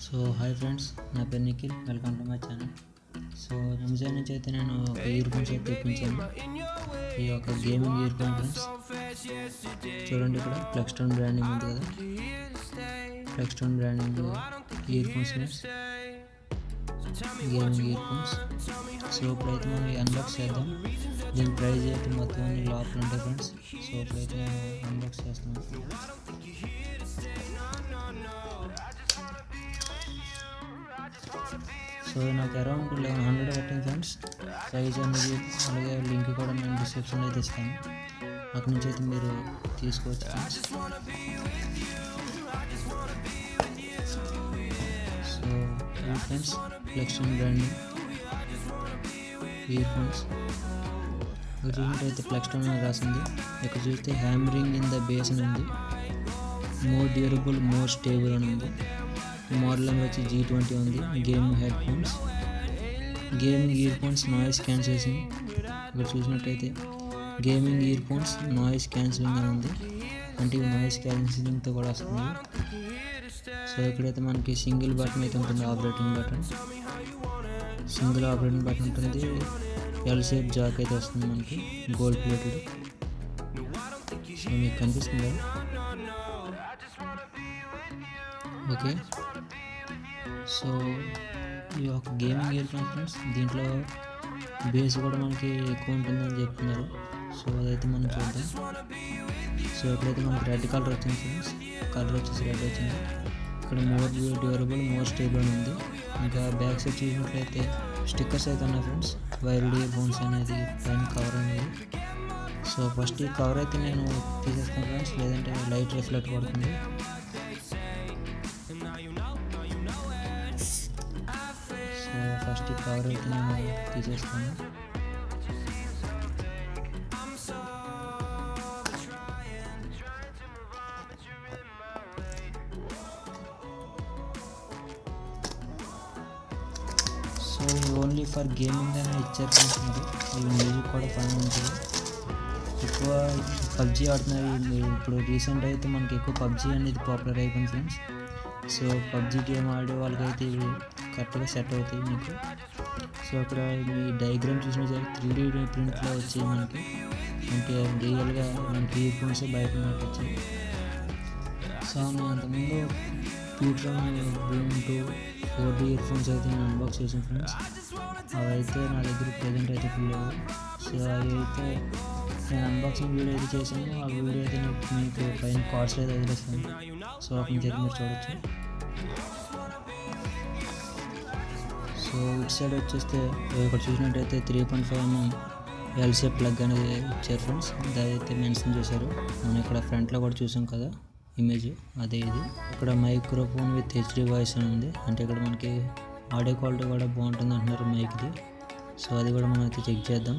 So hi friends, నా పేరు Nikhil. Welcome to my channel. So Amazon నుంచి అయితే నేను ఒక ఇయర్ ఫోన్స్ అయితే తెప్పించాను. ఈ యొక్క గేమింగ్ ఇయర్ ఫోన్ ఫ్రెండ్స్. చూడండి, ఇక్కడ ప్లెక్స్టన్ బ్రాండింగ్ ఉంది కదా, Plextone branding earphones friends, gaming earphones. So ఇప్పుడైతే మనం అన్బాక్స్ చేద్దాం. దీని ప్రైస్ అయితే మొత్తం అన్ని లోపల ఉంటాయి ఫ్రెండ్స్. సో ఇప్పుడైతే నేను అన్బాక్స్ చేస్తున్నాను. సో నాకు అరౌండ్ 1100 పట్టింది ఫ్రెండ్స్. ప్రైజ్ అనేది అలాగే లింక్ కూడా నేను డిస్క్రిప్షన్లో అయితే ఇస్తాను, అక్కడి నుంచి అయితే మీరు తీసుకోవచ్చు ఫ్రెండ్స్. సో ఇది ఫ్రెండ్స్ ప్లెక్స్టన్ బ్రాండింగ్ ఇయర్ ఫోన్స్. ఇక్కడ చూసినట్టయితే ప్లెక్స్టన్ అని రాసింది. ఇక్కడ చూస్తే హ్యామరింగ్ ఇన్ ద బేస్ అని ఉంది, మోర్ డ్యూరబుల్ మోర్ స్టేబుల్ అని ఉంది. మోడల్ నెంబర్ వచ్చి G20 ఉంది. Gaming head phones, gaming ear phones noise cancelling. ఇక్కడ చూసినట్టయితే gaming ear phones noise cancelling అని ఉంది, అంటే ఇవి నాయిస్ క్యాన్సిలింగ్తో కూడా వస్తుంది. సో ఇక్కడైతే మనకి సింగిల్ బటన్ అయితే ఉంటుంది, operating button, single operating button ఉంటుంది. ఎల్ షేప్ జాక్ అయితే వస్తుంది మనకి, గోల్డ్ ప్లేటెడ్. సో మీకు కనిపిస్తుంది ఓకే. సో ఈ యొక్క గేమింగ్ ఇయర్ ఫోన్స్ ఫ్రెండ్స్, దీంట్లో బేస్ కూడా మనకి ఎక్కువ ఉంటుందని చెప్తున్నారు. సో అదైతే మనం చూద్దాం. సో ఇక్కడైతే మనకి రెడ్ కలర్ వచ్చింది ఫ్రెండ్స్, కలర్ వచ్చేసి రెడ్ వచ్చింది. ఇక్కడ మోర్ డ్యూరబుల్ మోర్ స్టేబుల్ అని ఉంది. ఇంకా బ్యాక్ సైడ్ చూసినట్లయితే స్టిక్కర్స్ అయితే ఉన్నాయి ఫ్రెండ్స్, వైర్డ్ ఇయర్ ఫోన్స్ అనేది పైన కవర్ అనేది. సో ఫస్ట్ ఈ కవర్ అయితే నేను తీసేస్తాను ఫ్రెండ్స్, లేదంటే లైట్ రిఫ్లెక్ట్ పడుతుంది. సో ఫస్ట్ ఈ కవర్ అయితే నేను తీసేస్తాను. సో ఓన్లీ ఫర్ గేమింగ్ అని ఇచ్చారు ఫ్రెండ్స్. ఈ మ్యూజిక్ కూడా పని ఉంటుంది. ఎక్కువ పబ్జీ ఆడుతున్నారు ఇప్పుడు. రీసెంట్ అయితే మనకి ఎక్కువ పబ్జీ అనేది పాపులర్ అయిపోయింది ఫ్రెండ్స్. సో పబ్జీ గేమ్ ఆడే వాళ్ళకైతే ఇవి కరెక్ట్గా సెట్ అవుతాయి మీకు. సో అక్కడ ఈ డయాగ్రామ్ చూసిన 3D ప్రింట్లో వచ్చాయి మనకి, అంటే రియల్గా మనకి ఇయర్ ఫోన్స్ బయట మనకి వచ్చాయి. సో నేను అంతకుముందు ప్యూట్రాన్ బ్లూటూత్ 4D ఇయర్ ఫోన్స్ అయితే నేను అన్బాక్స్ చేసాను ఫ్రెండ్స్. అవి అయితే నా దగ్గర ప్రజెంట్ అయితే ఫుల్ లేవు. సో అవి అయితే నేను అన్బాక్సింగ్ వీడియో అయితే చేశాను. ఆ వీడియో అయితే మీకు పైన కార్డ్స్ అయితే వదిలేస్తాను. సో అక్కడి నుంచి అయితే మీరు చూడొచ్చు. సో ఇటు సైడ్ వచ్చేస్తే ఇక్కడ చూసినట్టయితే 3.5mm ఎల్ షేప్ ప్లగ్ అనేది ఇచ్చారు ఫ్రెండ్స్. అదైతే మెన్షన్ చేశారు. మనం ఇక్కడ ఫ్రంట్లో కూడా చూసాం కదా ఇమేజ్, అదే ఇది. ఇక్కడ మైక్రోఫోన్ విత్ HD వాయిస్ అని ఉంది, అంటే ఇక్కడ మనకి ఆడియో క్వాలిటీ కూడా బాగుంటుంది అంటున్నారు మైక్ది. సో అది కూడా మనం అయితే చెక్ చేద్దాం.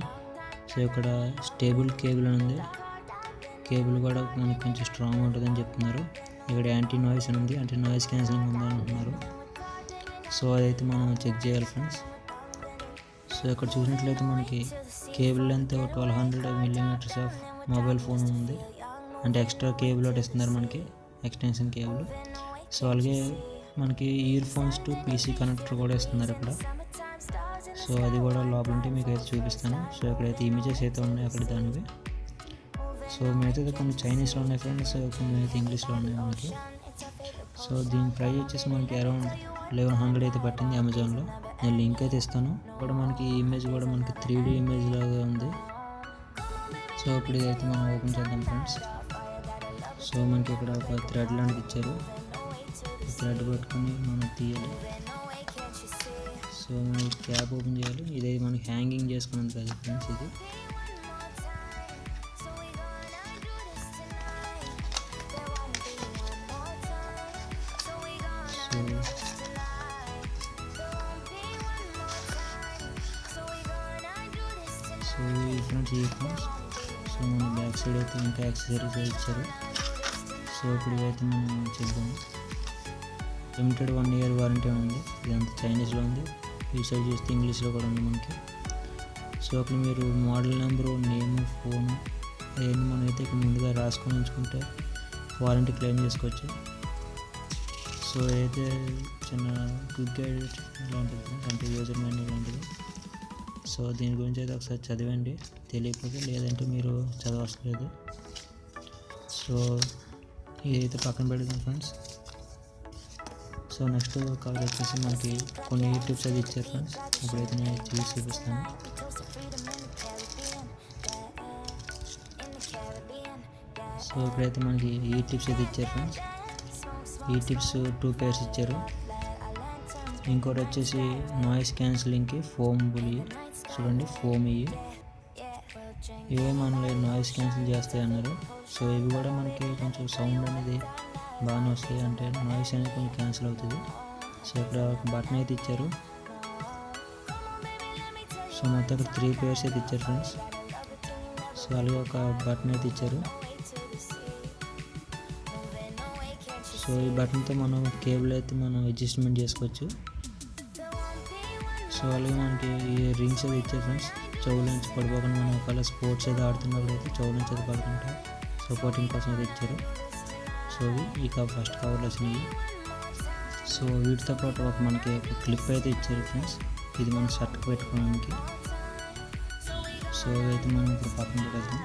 సో ఇక్కడ స్టేబుల్ కేబుల్ అని ఉంది, కేబుల్ కూడా మనకి కొంచెం స్ట్రాంగ్ ఉంటుందని చెప్తున్నారు. ఇక్కడ యాంటీ నాయిస్ అని ఉంది, అంటే నాయిస్ క్యాన్సిలింగ్ ఉందని అంటున్నారు. సో అదైతే మనం చెక్ చేయాలి ఫ్రెండ్స్. సో ఇక్కడ చూసినట్లయితే మనకి cable length 1200mm of mobile phone ఉంది, అంటే ఎక్స్ట్రా కేబుల్ ఒకటి ఇస్తున్నారు మనకి, ఎక్స్టెన్షన్ కేబుల్. సో అలాగే మనకి ear phones to PC connector కూడా ఇస్తున్నారు ఇక్కడ. సో అది కూడా లోపల ఉంటే మీకు అయితే చూపిస్తాను. సో ఇక్కడైతే ఇమేజెస్ అయితే ఉన్నాయి అక్కడ దానివి. సో మిగతా కొన్ని చైనీస్లో ఉన్నాయి ఫ్రెండ్స్, కొన్ని అయితే ఇంగ్లీష్లో ఉన్నాయి మనకి. సో దీని ప్రైస్ వచ్చేసి మనకి అరౌండ్ 1100 అయితే పట్టింది అమెజాన్లో. నేను లింక్ అయితే ఇస్తాను. ఇక్కడ మనకి ఇమేజ్ కూడా మనకి 3D ఇమేజ్ లాగా ఉంది. సో ఇప్పుడు ఇదైతే మనం ఓపెన్ చేద్దాం ఫ్రెండ్స్. సో మనకి ఇక్కడ ఒక థ్రెడ్ లాంటిది ఇచ్చారు, థ్రెడ్ పట్టుకొని మనం తీయాలి. సో మనం క్యాప్ ఓపెన్ చేయాలి. ఇదైతే మనకి హ్యాంగింగ్ చేసుకున్నాం కదా ఫ్రెండ్స్ ఇది. సో ఈ ఫ్రెండ్స్ ఇయర్ ఫోన్స్. సో మన బ్యాక్ సైడ్ అయితే ఇంకా యాక్సెసరీస్ ఇచ్చారు. సో ఇప్పుడు ఇదైతే మనం చేద్దాం. లిమిటెడ్ 1 year వారంటీ ఉంది. ఇదంతా చైనీస్లో ఉంది. ఈ సైడ్ చూస్తే ఇంగ్లీష్లో కూడా ఉంది మనకి. సో అక్కడ మీరు మోడల్ నెంబరు, నేమ్, ఫోను అవన్నీ మనం అయితే ఇక్కడ ముందుగా రాసుకొని ఉంచుకుంటే వారంటీ క్లెయిమ్ చేసుకోవచ్చు. సో అయితే చిన్న క్విక్ గైడ్ లాంటిది, అంటే యూజర్ మాన్యువల్ లాంటిది. సో దీని గురించి అయితే ఒకసారి చదివండి తెలియకపోతే, లేదంటే మీరు చదవలేదు. సో ఇదైతే పక్కన పెడదాం ఫ్రెండ్స్. సో నెక్స్ట్ కవర్ వచ్చేసి మనకి కొన్ని టిప్స్ అది ఇచ్చారు ఫ్రెండ్స్. ఇప్పుడైతే నేను చూసి చూపిస్తాను. సో ఇప్పుడైతే మనకి ఈ టిప్స్ అయితే ఇచ్చారు ఫ్రెండ్స్. ఈ టిప్స్ 2 pairs ఇచ్చారు. ఇంకోటి వచ్చేసి నాయిస్ క్యాన్సిలింగ్కి ఫోమ్ బులి, చూడండి ఫోమ్ ఇవే మనల్ని నాయిస్ క్యాన్సిల్ చేస్తాయి అన్నారు. సో ఇవి కూడా మనకి కొంచెం సౌండ్ అనేది బాగానే వస్తాయి, అంటే నాయిస్ అనేది కొంచెం క్యాన్సిల్ అవుతుంది. సో ఇక్కడ ఒక బటన్ అయితే ఇచ్చారు. సో మొత్తం ఇక్కడ 3 pairs అయితే ఇచ్చారు ఫ్రెండ్స్. సో అలాగే ఒక బటన్ అయితే ఇచ్చారు. సో ఈ బటన్తో మనం కేబుల్ అయితే మనం అడ్జస్ట్మెంట్ చేసుకోవచ్చు. సో అలాగే మనకి ఈ రింగ్స్ అయితే ఇచ్చారు ఫ్రెండ్స్. చెవుల నుంచి పడిపోకుండా మనం ఒకవేళ స్పోర్ట్స్ అయితే ఆడుతున్నప్పుడు అయితే చెవుల నుంచి అయితే పడుకుంటాం, సపోర్టింగ్ కోసం అయితే ఇచ్చారు. సో ఈ ఫస్ట్ కవర్లో వచ్చినాయి. సో వీటితో పాటు మనకి ఒక క్లిప్ అయితే ఇచ్చారు ఫ్రెండ్స్. ఇది మనం షర్ట్కి పెట్టుకోవడానికి. సో ఇదైతే మనం ఇప్పుడు పక్కన పెట్టేద్దాం.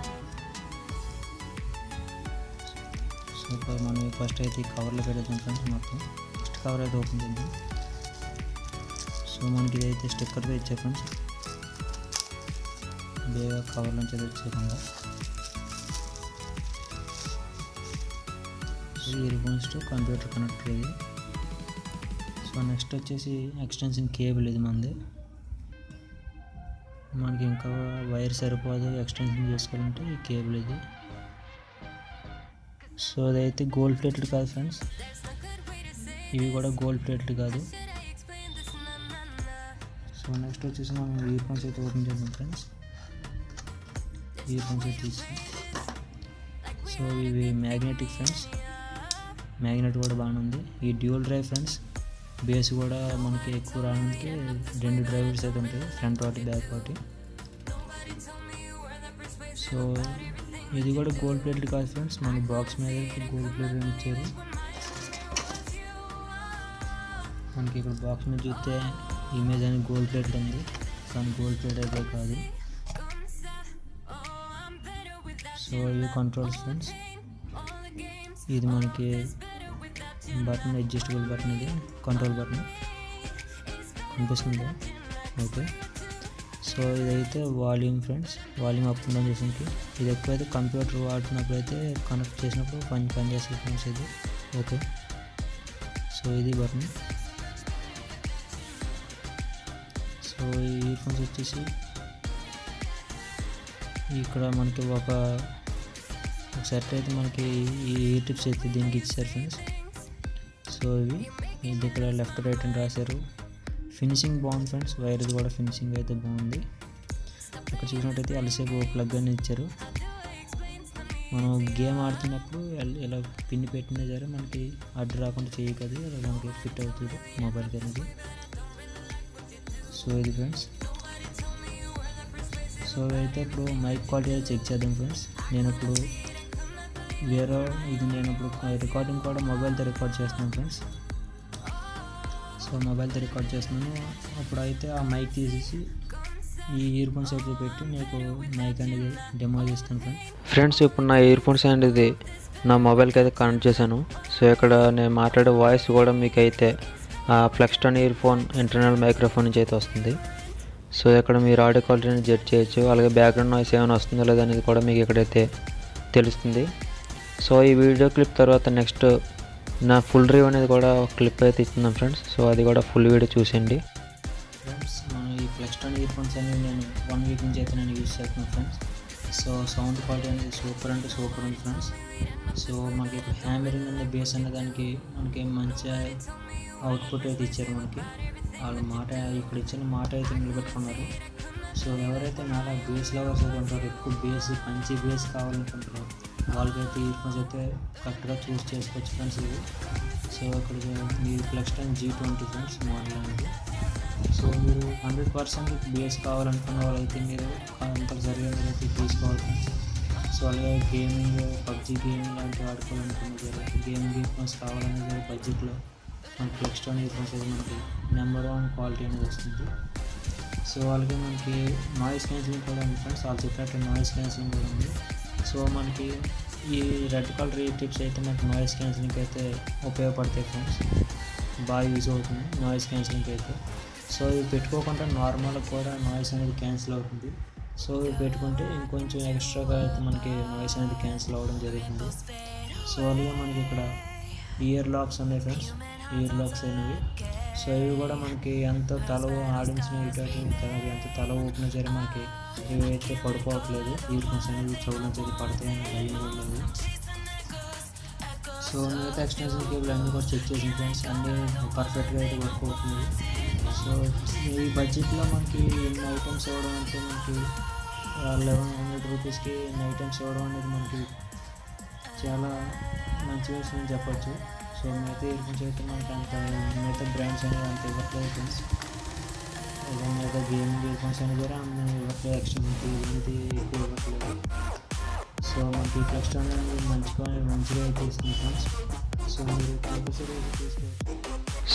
సో మనం ఫస్ట్ అయితే ఈ కవర్లో పెట్టేద్దాం ఫ్రెండ్స్. మొత్తం ఫస్ట్ కవర్ అయితే ఓపెన్ చేద్దాం. సో మనకి ఇదైతే స్టిక్కర్తో ఇచ్చారు ఫ్రెండ్స్, బేగా కవర్ నుంచి అయితే వచ్చేయకుండా. ఇయర్ఫోన్స్ టు కంప్యూటర్ కనెక్టర్ ఇది. సో నెక్స్ట్ వచ్చేసి ఎక్స్టెన్షన్ కేబుల్ ఇది మనది. మనకి ఇంకా వైర్ సరిపోదు ఎక్స్టెన్షన్ చేసుకోవాలంటే ఈ కేబుల్ ఇది. సో అదైతే గోల్డ్ ప్లేటెడ్ కాదు ఫ్రెండ్స్, ఇవి కూడా గోల్డ్ ప్లేటెడ్ కాదు. సో నెక్స్ట్ వచ్చేసి మనం ఇయర్ఫోన్స్ అయితే ఓపెన్ చేద్దాం ఫ్రెండ్స్. ఇయర్ఫోన్స్ అయితే తీసి, సో ఇవి మ్యాగ్నెటిక్ ఫ్రెండ్స్, మ్యాగ్నెట్ కూడా బాగానే ఉంది. ఈ డ్యూయల్ డ్రైవ్ ఫ్రెండ్స్, బేస్ కూడా మనకి ఎక్కువ రావడానికి 2 డ్రైవర్స్ అయితే ఉంటాయి, ఫ్రంట్ ఒకటి బ్యాక్ ఒకటి. సో ఇది కూడా గోల్డ్ ప్లేటెడ్ కాదు ఫ్రెండ్స్, మన బాక్స్ మీద గోల్డ్ ప్లేటెడ్ ఇచ్చారు. మనకి ఇక్కడ బాక్స్ మీద చూస్తే ఇమేజ్ అనేది గోల్డ్ ప్లేటెడ్ ఉంది, కానీ గోల్డ్ ప్లేటెడ్ అయితే కాదు. సో ఇవి కంట్రోల్స్ ఫ్రెండ్స్. ఇది మనకి బటన్, అడ్జస్టబుల్ బటన్, ఇది కంట్రోల్ బటన్ కనిపిస్తుంది. ఓకే, సో ఇదైతే volume friends, volume up and down చేసేకి. ఇది ఎక్కువైతే కంప్యూటర్ వాడుతున్నప్పుడు అయితే కనెక్ట్ చేసినప్పుడు పని చేస్తుంది ఫ్రెండ్స్ ఇది. ఓకే, సో ఇది బటన్. సో ఈ ఇయర్ఫోన్స్ వచ్చేసి ఇక్కడ మనకి ఒక సెట్ అయితే మనకి ఈ టిప్స్ అయితే దీనికి ఇచ్చారు ఫ్రెండ్స్. సో ఇది ఇక్కడ లెఫ్ట్ రైట్ అని రాశారు. ఫినిషింగ్ బాగుంది ఫ్రెండ్స్, వైర్ కూడా ఫినిషింగ్ అయితే బాగుంది. ఇక్కడ చూసినట్టయితే ఎల్సేపు ప్లగ్ అని ఇచ్చారు. మనం గేమ్ ఆడుతున్నప్పుడు ఇలా పిన్ని పెట్టినా సరే మనకి అడ్డు రాకుండా చేయకది, అలా మనకి ఫిట్ అవుతుంది మొబైల్కి అనేది. సో ఇది ఫ్రెండ్స్. సో అయితే ఇప్పుడు మైక్ క్వాలిటీ అయితే చెక్ చేద్దాం ఫ్రెండ్స్. నేను ఇప్పుడు రికార్డింగ్ కూడా మొబైల్తో రికార్డ్ చేస్తున్నాను ఫ్రెండ్స్. సో మొబైల్తో రికార్డ్ చేస్తున్నాను. అప్పుడు అయితే ఆ మైక్ తీసేసి ఈ ఇయర్ఫోన్స్ అయితే పెట్టి నీకు మైక్ అనేది డెమో చేస్తాను ఫ్రెండ్స్. ఇప్పుడు నా ఇయర్ఫోన్స్ అనేది నా మొబైల్కి అయితే కనెక్ట్ చేశాను. సో ఇక్కడ నేను మాట్లాడే వాయిస్ కూడా మీకు అయితే ఆ ప్లెక్స్టన్ ఇయర్ఫోన్ ఇంటర్నల్ మైక్రోఫోన్ నుంచి అయితే వస్తుంది. సో ఇక్కడ మీరు ఆడియో క్వాలిటీని జడ్జ్ చేయొచ్చు. అలాగే బ్యాక్గ్రౌండ్ నాయిస్ ఏమైనా వస్తుందో లేదా అనేది కూడా మీకు ఇక్కడైతే తెలుస్తుంది. సో ఈ వీడియో క్లిప్ తర్వాత నెక్స్ట్ నా ఫుల్ రివ్యూ అనేది కూడా ఒక క్లిప్ అయితే ఇస్తున్నాం ఫ్రెండ్స్. సో అది కూడా ఫుల్ వీడియో చూసేయండి ఫ్రెండ్స్. మనం ఈ ప్లెక్స్టన్ ఇయర్ఫోన్స్ అనేవి నేను 1 వీక్ నుంచి అయితే నేను యూజ్ చేస్తున్నాను ఫ్రెండ్స్. సో సౌండ్ క్వాలిటీ అనేది సూపర్ అంటే సూపర్ ఉంది ఫ్రెండ్స్. సో మనకి ఇప్పుడు హ్యామరింగ్ అనే బేస్ అనే దానికి మనకి మంచిగా అవుట్పుట్ అయితే ఇచ్చారు. మనకి వాళ్ళు మాట ఇక్కడ ఇచ్చిన మాట అయితే నిలబెట్టుకున్నారు. సో ఎవరైతే నాలా బేస్ లవర్స్ అయితే ఉంటారో, ఎక్కువ మంచి బేస్ కావాలనుకుంటారో వాళ్ళకైతే ఇయర్ఫోన్స్ అయితే కరెక్ట్గా చూస్ చేసుకోవచ్చు ఫ్రెండ్స్ ఇది. సో ఇక్కడ మీరు ప్లెక్స్టన్ G20 ఫ్రెండ్స్ మోడల్ అనేది. సో మీరు 100% బేస్ కావాలనుకున్న వాళ్ళైతే మీరు కంపల్సరీగా అయితే తీసుకోవాలి ఫ్రెండ్స్. సో అలాగే గేమింగ్, పబ్జీ గేమింగ్ లాంటివి ఆడుకోవాలనుకున్న గేమింగ్ ఇయర్ఫోన్స్ కావాలనేది బడ్జెట్లో మన ప్లెక్స్టోన్ ఇయర్ ఫోన్స్ అయితే మనకి నెంబర్ 1 క్వాలిటీ అనేది వస్తుంది. సో అలాగే మనకి నాయిస్ క్యాన్సిలింగ్ కూడా ఉంది ఫ్రెండ్స్, వాళ్ళు చెప్పినట్టు నాయిస్ క్యాన్సిలింగ్ కూడా ఉంది. సో మనకి ఈ రెడ్ కలర్ ఈ టిప్స్ అయితే మనకి నాయిస్ క్యాన్సిలింగ్ అయితే ఉపయోగపడతాయి ఫ్రెండ్స్, బాగా యూజ్ అవుతుంది నాయిస్ క్యాన్సిలింగ్ అయితే. సో ఇవి పెట్టుకోకుండా నార్మల్గా కూడా నాయిస్ అనేది క్యాన్సిల్ అవుతుంది. సో ఇవి పెట్టుకుంటే ఇంకొంచెం ఎక్స్ట్రాగా అయితే మనకి నాయిస్ అనేది క్యాన్సిల్ అవ్వడం జరుగుతుంది. సో అలాగే మనకి ఇక్కడ ఇయర్ లాక్స్ ఉన్నాయి ఫ్రెండ్స్, ఇయర్ లాక్స్ అనేవి. సో ఇవి కూడా మనకి ఎంత తల ఆడించిన ఎంత తల ఊపినా సరే మనకి ఇవి అయితే పడుకోవట్లేదు, ఇయర్ ఫోన్స్ అనేవి చెవుల నుంచి అయితే పడతాయని భయం లేదు. సో మిగతా ఎక్స్టెన్షన్ కేబుల్ అన్నీ కూడా చెక్ చేసిన ఫ్రెండ్స్, అన్నీ పర్ఫెక్ట్గా అయితే వర్క్ అవుతుంది. సో ఈ బడ్జెట్లో మనకి ఇన్ని ఐటమ్స్ ఇవ్వడం అంటే మనకి 1100 రూపీస్కి ఇన్ని ఐటమ్స్ ఇవ్వడం అనేది మనకి చాలా మంచి విషయం చెప్పచ్చు. సో మిగతా ఇయర్ ఫోన్స్ అయితే మనకి అంత మిగతా బ్రాండ్స్ అనేవి అంత ఇవ్వట్లేదు ఫ్రెండ్స్, మిగతా గేమింగ్ ఇయర్ ఫోన్స్ అనేది కూడా అన్ని ఇవ్వట్లేదు, ఎక్స్టెన్షన్ కేబుల్ అనేది ఎక్కువ ఇవ్వట్లేదు. సో మనకి ప్లెక్స్టోన్ అనేది మంచిగా అయితే ఇస్తుంది ఫ్రెండ్స్. సో మీరు కంపల్సరీ తీసుకోవచ్చు.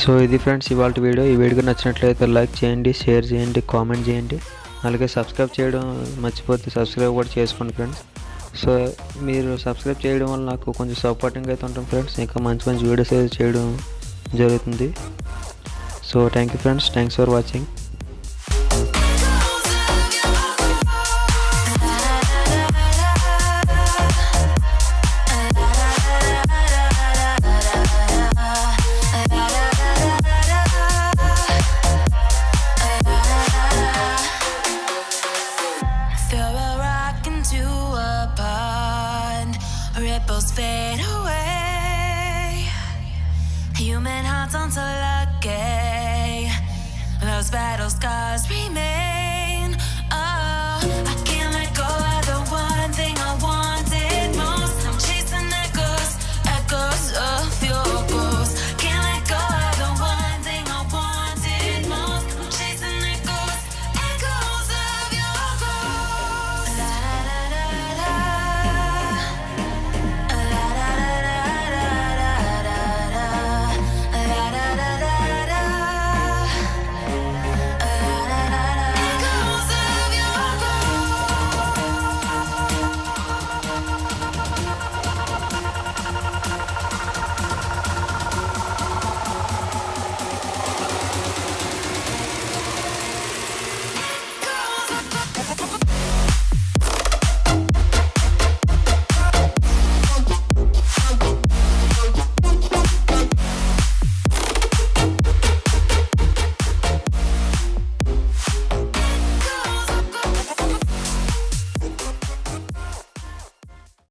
సో ఇది ఫ్రెండ్స్ ఇవాళ వీడియో. ఈ వీడియో నచ్చినట్లయితే లైక్ చేయండి, షేర్ చేయండి, కామెంట్ చేయండి, అలాగే సబ్స్క్రైబ్ చేయడం మర్చిపోతే సబ్స్క్రైబ్ కూడా చేసుకోండి ఫ్రెండ్స్. సో మీరు సబ్స్క్రైబ్ చేయడం వల్ల నాకు కొంచెం సపోర్టింగ్ అయితే ఉంటుంది ఫ్రెండ్స్, ఇంకా మంచి మంచి వీడియోస్ అయితే చేయడం జరుగుతుంది. So thank you friends, thanks for watching. Ripples fade away. Human hearts aren't so lucky. Those battle scars remain.